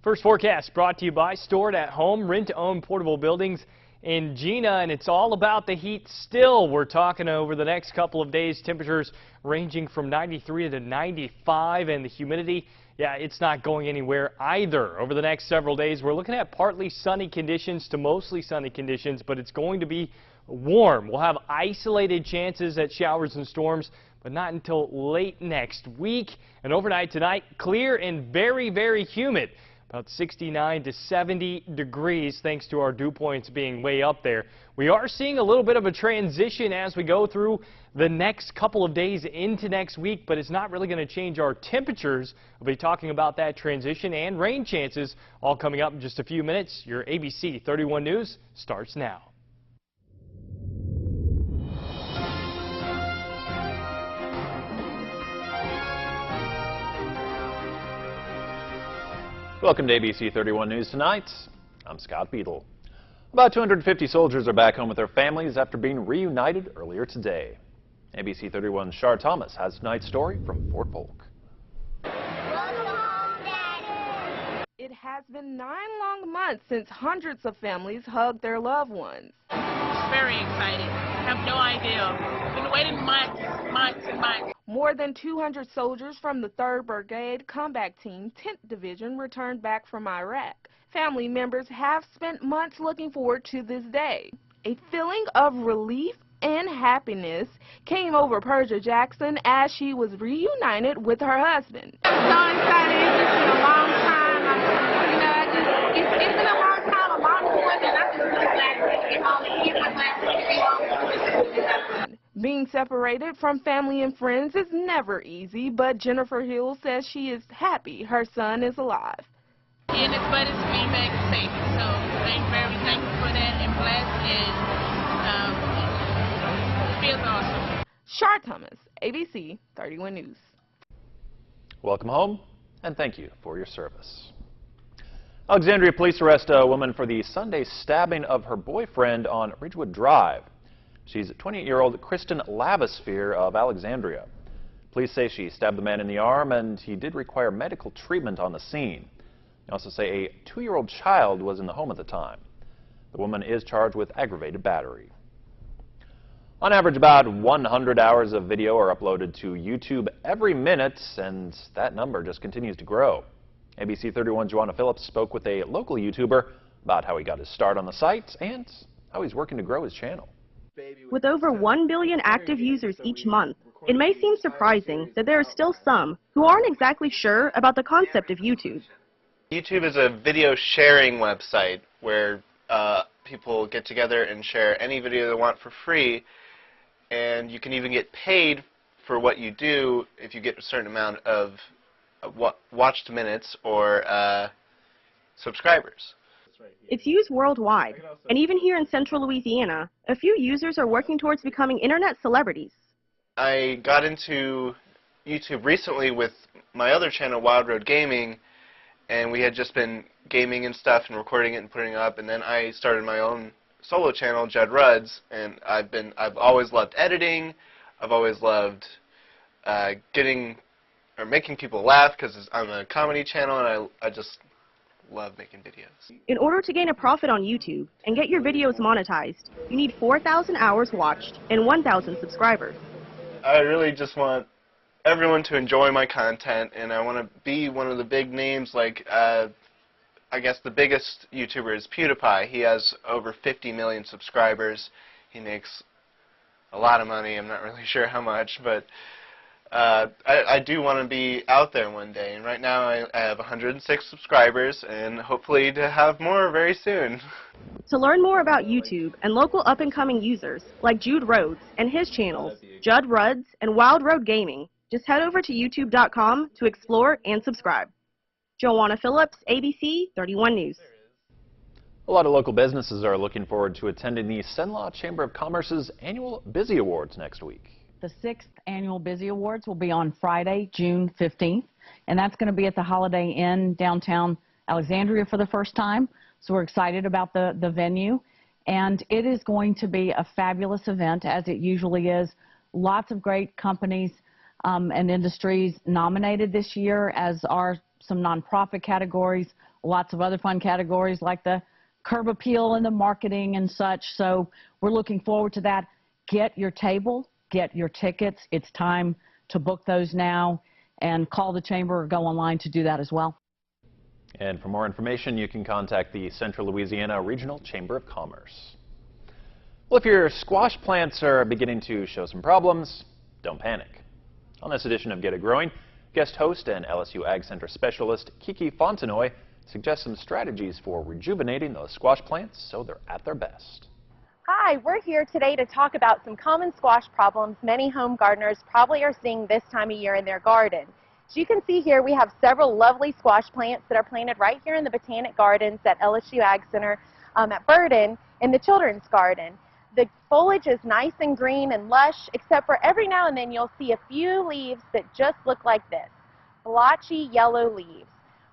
First forecast brought to you by Stored at Home, rent-to-own portable buildings in Gina, and it's all about the heat still. We're talking over the next couple of days, temperatures ranging from 93 to 95, and the humidity, yeah, it's not going anywhere either. Over the next several days, we're looking at partly sunny conditions to mostly sunny conditions, but it's going to be warm. We'll have isolated chances at showers and storms, but not until late next week. And overnight tonight, clear and very, very humid. About 69 to 70 degrees thanks to our dew points being way up there. We are seeing a little bit of a transition as we go through the next couple of days into next week, but it's not really going to change our temperatures. We'll be talking about that transition and rain chances all coming up in just a few minutes. Your ABC 31 News starts now. Welcome to ABC 31 News Tonight. I'm Scott Beadle. About 250 soldiers are back home with their families after being reunited earlier today. ABC 31's Shar Thomas has tonight's story from Fort Polk. It has been 9 long months since hundreds of families hugged their loved ones. Very exciting. I have no idea. Been waiting months and months. More than 200 soldiers from the 3rd Brigade Combat Team 10th Division returned back from Iraq. Family members have spent months looking forward to this day. A feeling of relief and happiness came over Persia Jackson as she was reunited with her husband. So excited. It's just been a long time. It's been a long time, a long time, and I'm just so glad to get home and get my glasses to be home. Being separated from family and friends is never easy, but Jennifer Hill says she is happy her son is alive. And it's better to be back safe. So I'm very thankful for that and blessed, and it feels awesome. Shar Thomas, ABC 31 News. Welcome home, and thank you for your service. Alexandria police arrest a woman for the Sunday stabbing of her boyfriend on Ridgewood Drive. She's 28-year-old Kristen Lavasphere of Alexandria. Police say she stabbed the man in the arm, and he did require medical treatment on the scene. They also say a 2-year-old child was in the home at the time. The woman is charged with aggravated battery. On average, about 100 hours of video are uploaded to YouTube every minute, and that number just continues to grow. ABC 31's Joanna Phillips spoke with a local YouTuber about how he got his start on the site and how he's working to grow his channel. With over 1 billion active users each month, it may seem surprising that there are still some who aren't exactly sure about the concept of YouTube. YouTube is a video sharing website where people get together and share any video they want for free, and you can even get paid for what you do if you get a certain amount of watched minutes or subscribers. It's used worldwide, and even here in central Louisiana, a few users are working towards becoming internet celebrities. I got into YouTube recently with my other channel, Wild Road Gaming, and we had just been gaming and stuff and recording it and putting it up, and then I started my own solo channel, Judd Rudd's, and I've always loved editing. I've always loved making people laugh because I'm a comedy channel, and I just love making videos. In order to gain a profit on YouTube and get your videos monetized, you need 4,000 hours watched and 1,000 subscribers. I really just want everyone to enjoy my content, and I want to be one of the big names. Like I guess the biggest YouTuber is PewDiePie. He has over 50 million subscribers. He makes a lot of money. I'm not really sure how much, but I do want to be out there one day, and right now I have 106 subscribers, and hopefully to have more very soon. To learn more about YouTube and local up-and-coming users like Jude Rhodes and his channels, Judd Rudd's and Wild Road Gaming, just head over to youtube.com to explore and subscribe. Joanna Phillips, ABC 31 News. A lot of local businesses are looking forward to attending the Cenla Chamber of Commerce's annual Busy Awards next week. The 6th Annual Busy Awards will be on Friday, June 15th, and that's going to be at the Holiday Inn downtown Alexandria for the first time. So we're excited about the venue, and it is going to be a fabulous event, as it usually is. Lots of great companies and industries nominated this year, as are some nonprofit categories, lots of other fun categories like the curb appeal and the marketing and such. So we're looking forward to that. Get your table, get your tickets. It's time to book those now, and call the chamber or go online to do that as well. And for more information, you can contact the Central Louisiana Regional Chamber of Commerce. Well, if your squash plants are beginning to show some problems, don't panic. On this edition of Get It Growing, guest host and LSU Ag Center specialist Kiki Fontenoy suggests some strategies for rejuvenating those squash plants so they're at their best. Hi, we're here today to talk about some common squash problems many home gardeners probably are seeing this time of year in their garden. As you can see here, we have several lovely squash plants that are planted right here in the Botanic Gardens at LSU Ag Center at Burden in the Children's Garden. The foliage is nice and green and lush, except for every now and then you'll see a few leaves that just look like this, blotchy yellow leaves.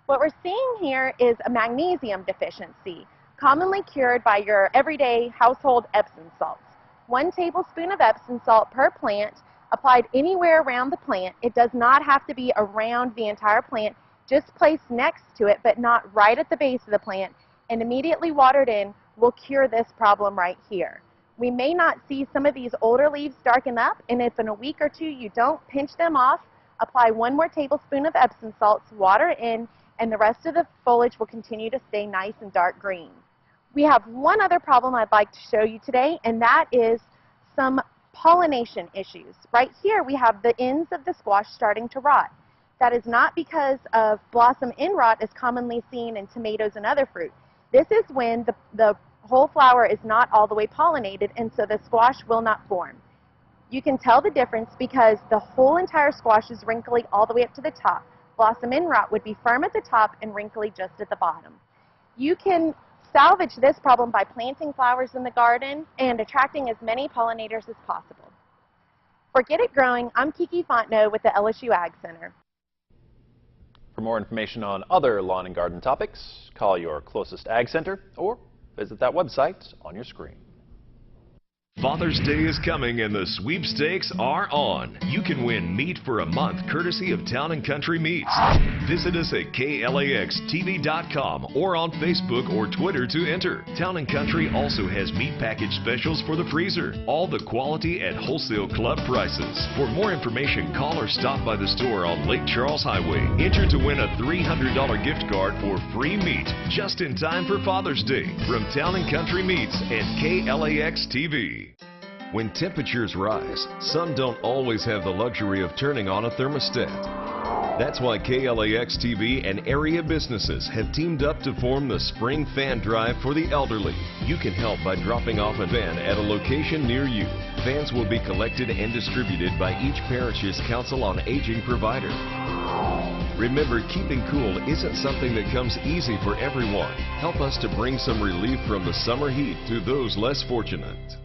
What we're seeing here is a magnesium deficiency, commonly cured by your everyday household Epsom salts. 1 tablespoon of Epsom salt per plant, applied anywhere around the plant. It does not have to be around the entire plant, just placed next to it, but not right at the base of the plant, and immediately watered in will cure this problem right here. We may not see some of these older leaves darken up, and if in a week or two you don't pinch them off, apply 1 more tablespoon of Epsom salts, water in, and the rest of the foliage will continue to stay nice and dark green. We have one other problem I'd like to show you today, and that is some pollination issues. Right here we have the ends of the squash starting to rot. That is not because of blossom end rot as commonly seen in tomatoes and other fruit. This is when the whole flower is not all the way pollinated, and so the squash will not form. You can tell the difference because the whole entire squash is wrinkly all the way up to the top. Blossom end rot would be firm at the top and wrinkly just at the bottom. You can salvage this problem by planting flowers in the garden and attracting as many pollinators as possible. For Get It Growing, I'm Kiki Fontenoy with the LSU Ag Center. For more information on other lawn and garden topics, call your closest Ag Center or visit that website on your screen. Father's Day is coming and the sweepstakes are on. You can win meat for a month courtesy of Town & Country Meats. Visit us at KLAXTV.com or on Facebook or Twitter to enter. Town & Country also has meat package specials for the freezer. All the quality at wholesale club prices. For more information, call or stop by the store on Lake Charles Highway. Enter to win a $300 gift card for free meat just in time for Father's Day from Town & Country Meats and KLAX-TV. When temperatures rise, some don't always have the luxury of turning on a thermostat. That's why KLAX-TV and area businesses have teamed up to form the Spring Fan Drive for the elderly. You can help by dropping off a fan at a location near you. Fans will be collected and distributed by each parish's Council on Aging provider. Remember, keeping cool isn't something that comes easy for everyone. Help us to bring some relief from the summer heat to those less fortunate.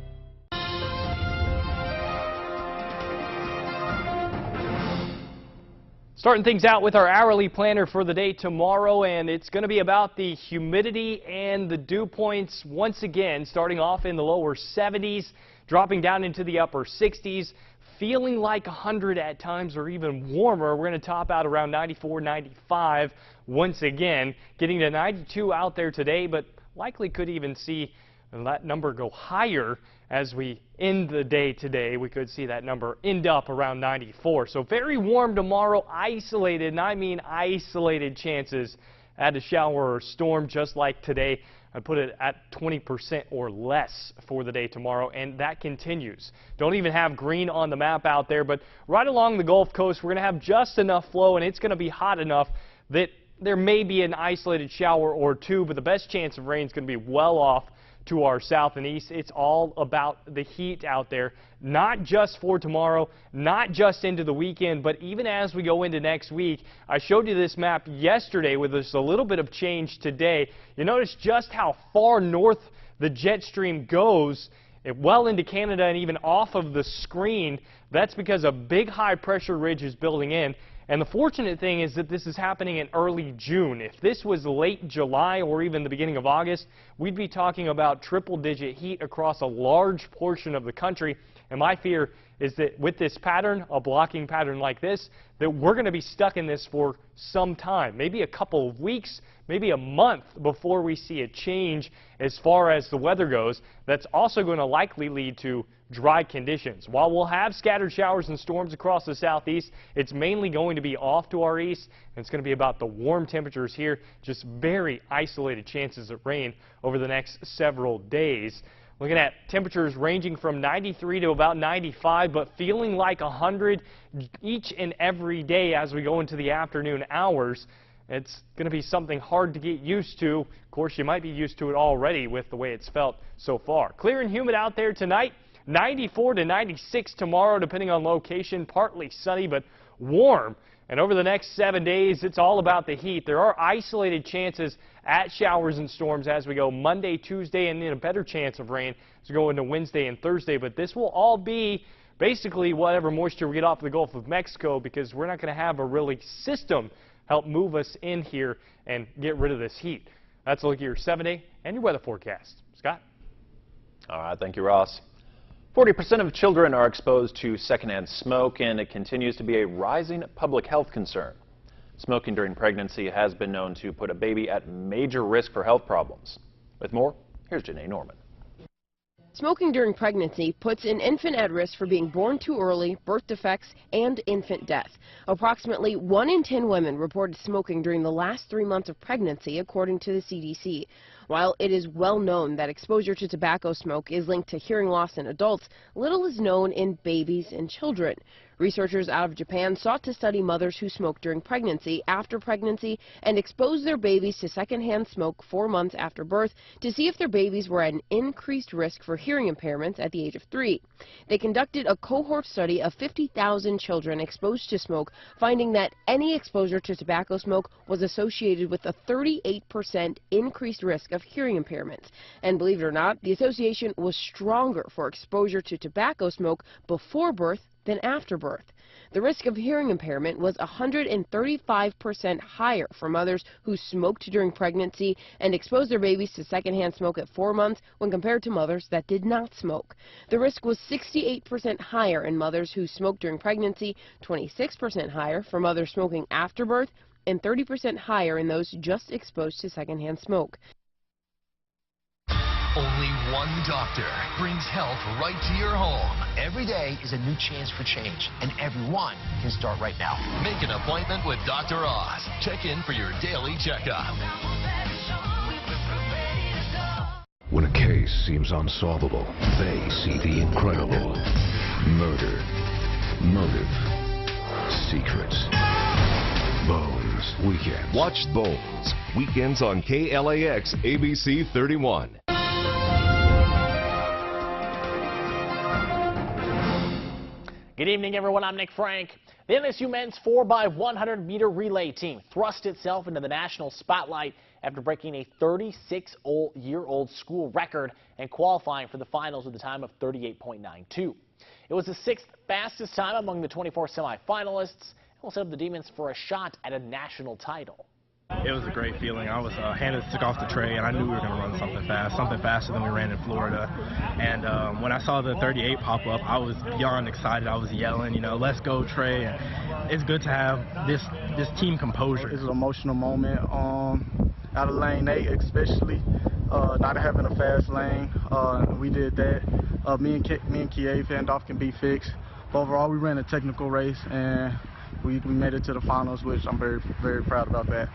Starting things out with our hourly planner for the day tomorrow, and it's going to be about the humidity and the dew points once again, starting off in the lower 70s, dropping down into the upper 60s, feeling like 100 at times or even warmer. We're going to top out around 94, 95 once again, getting to 92 out there today, but likely could even see that number go higher as we end the day today. We could see that number end up around 94. So very warm tomorrow, isolated, and I mean isolated chances at a shower or storm just like today. I put it at 20% or less for the day tomorrow, and that continues. Don't even have green on the map out there, but right along the Gulf Coast, we're going to have just enough flow, and it's going to be hot enough that there may be an isolated shower or two, but the best chance of rain is going to be well off to our south and east. It's all about the heat out there, not just for tomorrow, not just into the weekend, but even as we go into next week. I showed you this map yesterday with just a little bit of change today. You notice just how far north the jet stream goes, well into Canada and even off of the screen. That's because a big high pressure ridge is building in. And the fortunate thing is that this is happening in early June. If this was late July or even the beginning of August, we'd be talking about triple-digit heat across a large portion of the country. And my fear is that with this pattern, a blocking pattern like this, that we're going to be stuck in this for some time, maybe a couple of weeks, maybe a month before we see a change as far as the weather goes. That's also going to likely lead to dry conditions. While we'll have scattered showers and storms across the southeast, it's mainly going to be off to our east, and it's going to be about the warm temperatures here, just very isolated chances of rain over the next several days. Looking at temperatures ranging from 93 to about 95, but feeling like 100 each and every day as we go into the afternoon hours. It's going to be something hard to get used to. Of course, you might be used to it already with the way it's felt so far. Clear and humid out there tonight. 94 to 96 tomorrow, depending on location. Partly sunny, but warm. And over the next 7 days, it's all about the heat. There are isolated chances at showers and storms as we go Monday, Tuesday, and then a better chance of rain as we go into Wednesday and Thursday. But this will all be basically whatever moisture we get off the Gulf of Mexico, because we're not going to have a really system help move us in here and get rid of this heat. That's a look at your 7-day and your weather forecast. Scott? All right, thank you, Ross. 40% of children are exposed to secondhand smoke, and it continues to be a rising public health concern. Smoking during pregnancy has been known to put a baby at major risk for health problems. With more, here's Janae Norman. Smoking during pregnancy puts an infant at risk for being born too early, birth defects, and infant death. Approximately 1 in 10 women reported smoking during the last 3 months of pregnancy, according to the CDC. While it is well known that exposure to tobacco smoke is linked to hearing loss in adults, little is known in babies and children. Researchers out of Japan sought to study mothers who smoke during pregnancy, after pregnancy, and expose their babies to secondhand smoke 4 months after birth to see if their babies were at an increased risk for hearing impairments at the age of 3. They conducted a cohort study of 50,000 children exposed to smoke, finding that any exposure to tobacco smoke was associated with a 38% increased risk of hearing impairments. And believe it or not, the association was stronger for exposure to tobacco smoke before birth than after birth. The risk of hearing impairment was 135% higher for mothers who smoked during pregnancy and exposed their babies to secondhand smoke at 4 months when compared to mothers that did not smoke. The risk was 68% higher in mothers who smoked during pregnancy, 26% higher for mothers smoking after birth, and 30% higher in those just exposed to secondhand smoke. Only one doctor brings health right to your home. Every day is a new chance for change, and everyone can start right now. Make an appointment with Dr. Oz. Check in for your daily checkup. When a case seems unsolvable, they see the incredible. Murder, motive, secrets. Bones Weekends. Watch Bones weekends on KLAX ABC31. Good evening, everyone. I'm Nick Frank. The MSU men's 4x100-meter relay team thrust itself into the national spotlight after breaking a 36-year-old school record and qualifying for the finals with a time of 38.92. It was the 6th fastest time among the 24 semifinalists and will set up the Demons for a shot at a national title. It was a great feeling. I was handed stick off the tray, and I knew we were going to run something fast, something faster than we ran in Florida. And when I saw the 38 pop up, I was beyond excited. I was yelling, you know, let's go, Trey. And it's good to have this team composure. It's an emotional moment out of lane 8, especially not having a fast lane. We did that. Me and Kiav handoff can be fixed. But overall, we ran a technical race, and we made it to the finals, which I'm very, very proud about that.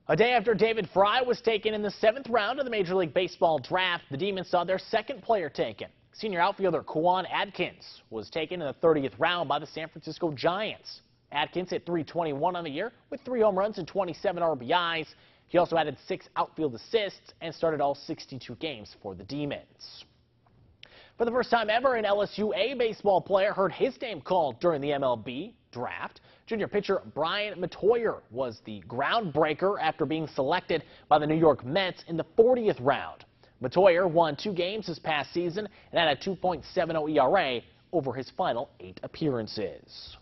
A day after David Fry was taken in the 7th round of the Major League Baseball draft, the Demons saw their second player taken. Senior outfielder Quan Adkins was taken in the 30th round by the San Francisco Giants. Adkins hit .321 on the year with 3 home runs and 27 RBIs. He also added 6 outfield assists and started all 62 games for the Demons. For the first time ever, an LSU A baseball player heard his name called during the MLB draft. Junior pitcher Brian Metoyer was the groundbreaker after being selected by the New York Mets in the 40th round. Metoyer won 2 games this past season and had a 2.70 ERA over his final 8 appearances.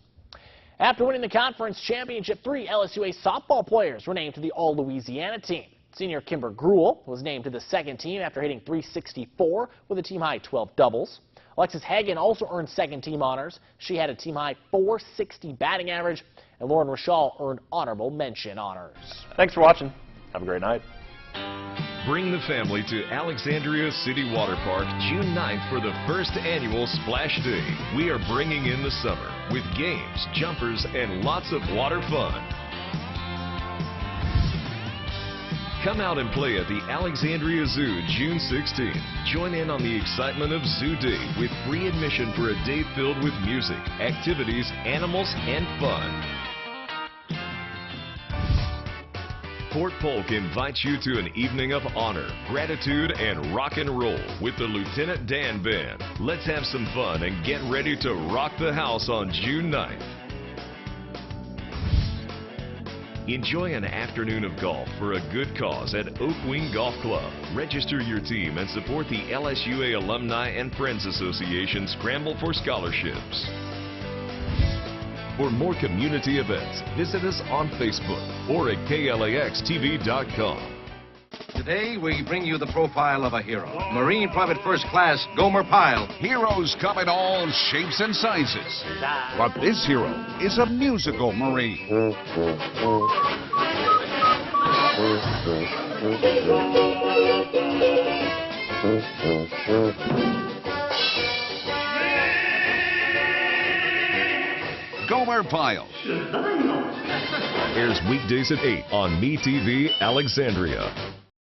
After winning the conference championship, 3 LSU A softball players were named to the All-Louisiana team. Senior Kimber Gruel was named to the second team after hitting .364 with a team-high 12 doubles. Alexis Hagan also earned second-team honors. She had a team-high .460 batting average, and Lauren Rashall earned honorable mention honors. Thanks for watching. Have a great night. Bring the family to Alexandria City Water Park June 9th for the first annual Splash Day. We are bringing in the summer with games, jumpers, and lots of water fun. Come out and play at the Alexandria Zoo June 16th. Join in on the excitement of Zoo Day with free admission for a day filled with music, activities, animals, and fun. Fort Polk invites you to an evening of honor, gratitude, and rock and roll with the Lieutenant Dan Band. Let's have some fun and get ready to rock the house on June 9th. Enjoy an afternoon of golf for a good cause at Oak Wing Golf Club. Register your team and support the LSUA Alumni and Friends Association Scramble for Scholarships. For more community events, visit us on Facebook or at KLAXTV.com. Today, we bring you the profile of a hero. Marine Private First Class Gomer Pyle. Heroes come in all shapes and sizes. But this hero is a musical Marine. Gomer Pyle. Airs weekdays at 8 on MeTV Alexandria.